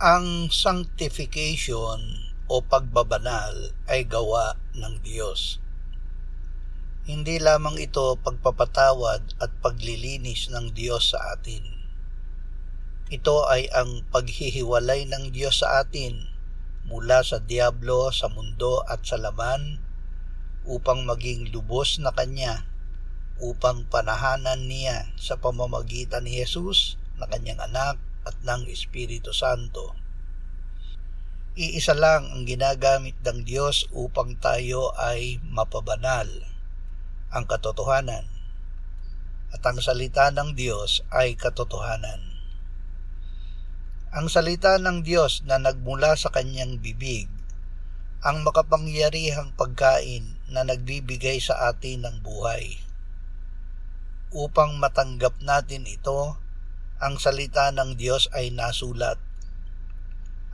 Ang sanctification o pagbabanal ay gawa ng Diyos. Hindi lamang ito pagpapatawad at paglilinis ng Diyos sa atin. Ito ay ang paghihiwalay ng Diyos sa atin mula sa diablo, sa mundo at sa laman upang maging lubos na Kanya, upang panahanan niya sa pamamagitan ni Jesus na Kanyang anak at ng Espiritu Santo. Iisa lang ang ginagamit ng Diyos upang tayo ay mapabanal, ang katotohanan. At ang salita ng Diyos ay katotohanan. Ang salita ng Diyos na nagmula sa Kanyang bibig, ang makapangyarihang pagkain na nagbibigay sa atin ng buhay. Upang matanggap natin ito, ang salita ng Diyos ay nasulat.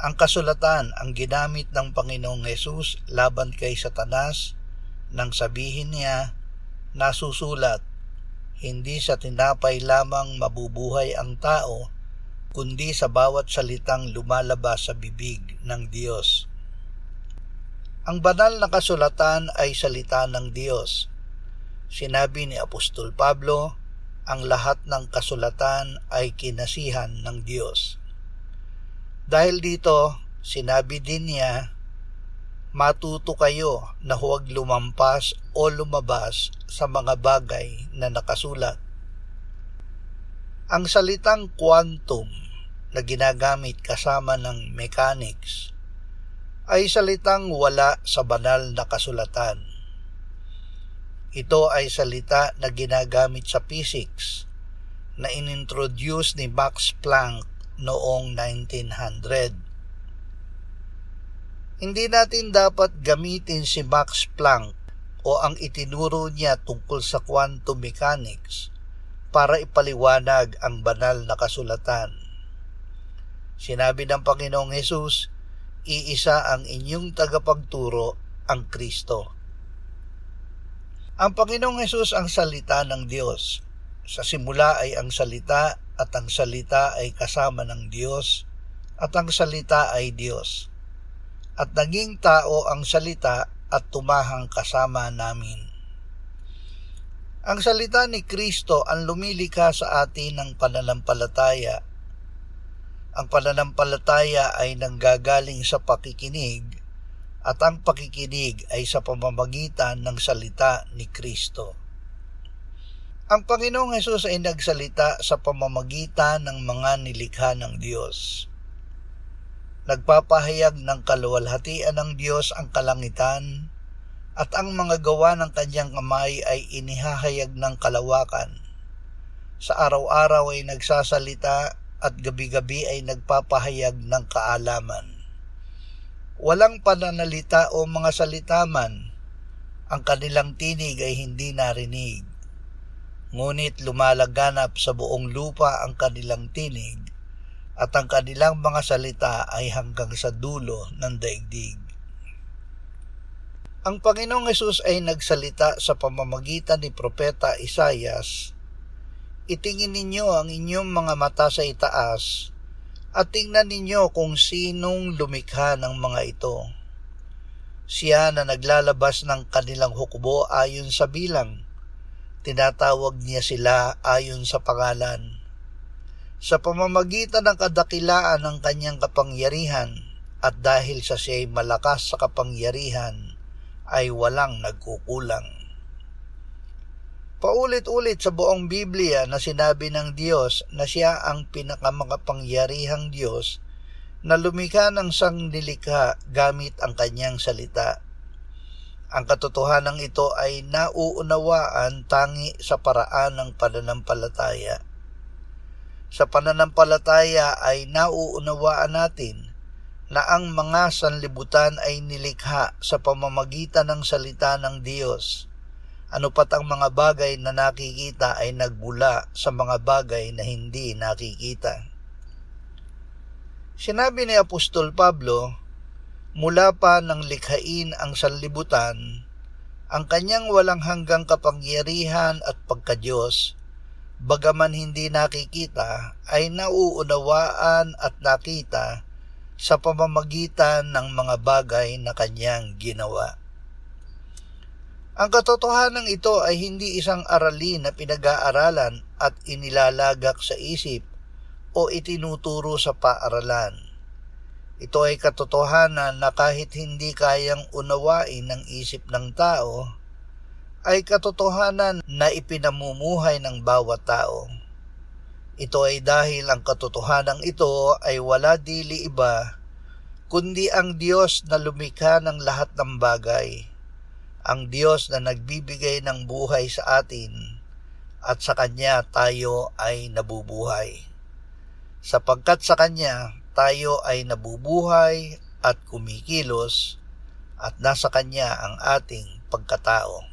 Ang kasulatan ang ginamit ng Panginoong Hesus laban kay Satanas nang sabihin niya, nasusulat, hindi sa tinapay lamang mabubuhay ang tao, kundi sa bawat salitang lumalabas sa bibig ng Diyos. Ang banal na kasulatan ay salita ng Diyos. Sinabi ni Apostol Pablo, ang lahat ng kasulatan ay kinasihan ng Diyos. Dahil dito, sinabi din niya, matuto kayo na huwag lumampas o lumabas sa mga bagay na nakasulat. Ang salitang quantum na ginagamit kasama ng mechanics ay salitang wala sa banal na kasulatan. Ito ay salita na ginagamit sa physics na inintroduce ni Max Planck noong 1900. Hindi natin dapat gamitin si Max Planck o ang itinuro niya tungkol sa quantum mechanics para ipaliwanag ang banal na kasulatan. Sinabi ng Panginoong Hesus, iisa ang inyong tagapagturo, ang Kristo. Ang Panginoong Hesus ang salita ng Diyos. Sa simula ay ang salita at ang salita ay kasama ng Diyos at ang salita ay Diyos. At naging tao ang salita at tumahang kasama namin. Ang salita ni Kristo ang lumilikha sa atin ng pananampalataya. Ang pananampalataya ay nanggagaling sa pakikinig at ang pakikinig ay sa pamamagitan ng salita ni Kristo. Ang Panginoong Hesus ay nagsalita sa pamamagitan ng mga nilikha ng Diyos. Nagpapahayag ng kaluwalhatian ng Diyos ang kalangitan at ang mga gawa ng Kanyang kamay ay inihahayag ng kalawakan. Sa araw-araw ay nagsasalita at gabi-gabi ay nagpapahayag ng kaalaman. Walang pananalita o mga salita man, ang kanilang tinig ay hindi narinig. Ngunit lumalaganap sa buong lupa ang kanilang tinig at ang kanilang mga salita ay hanggang sa dulo ng daigdig. Ang Panginoong Hesus ay nagsalita sa pamamagitan ni Propeta Isaias, itingin ninyo ang inyong mga mata sa itaas at tingnan ninyo kung sinong lumikha ng mga ito. Siya na naglalabas ng kanilang hukbo ayon sa bilang. Tinatawag niya sila ayon sa pangalan. Sa pamamagitan ng kadakilaan ng kanyang kapangyarihan at dahil sa siya'y malakas sa kapangyarihan ay walang nagkukulang. Paulit-ulit sa buong Biblia na sinabi ng Diyos na siya ang pinakamakapangyarihang Diyos na lumikha ng sangnilikha gamit ang kanyang salita. Ang katotohanan ito ay nauunawaan tangi sa paraan ng pananampalataya. Sa pananampalataya ay nauunawaan natin na ang mga sanlibutan ay nilikha sa pamamagitan ng salita ng Diyos. Ano pat ang mga bagay na nakikita ay nagmula sa mga bagay na hindi nakikita. Sinabi ni Apostol Pablo, mula pa nang likhain ang sanlibutan, ang kanyang walang hanggang kapangyarihan at pagka-Diyos, bagaman hindi nakikita, ay nauunawaan at nakita sa pamamagitan ng mga bagay na kanyang ginawa. Ang katotohanan ito ay hindi isang aralin na pinag-aaralan at inilalagak sa isip o itinuturo sa paaralan. Ito ay katotohanan na kahit hindi kayang unawain ng isip ng tao, ay katotohanan na ipinamumuhay ng bawat tao. Ito ay dahil ang katotohanan ito ay wala dili iba, kundi ang Diyos na lumikha ng lahat ng bagay, ang Diyos na nagbibigay ng buhay sa atin, at sa Kanya tayo ay nabubuhay. Sapagkat sa Kanya tayo ay nabubuhay at kumikilos, at nasa Kanya ang ating pagkatao.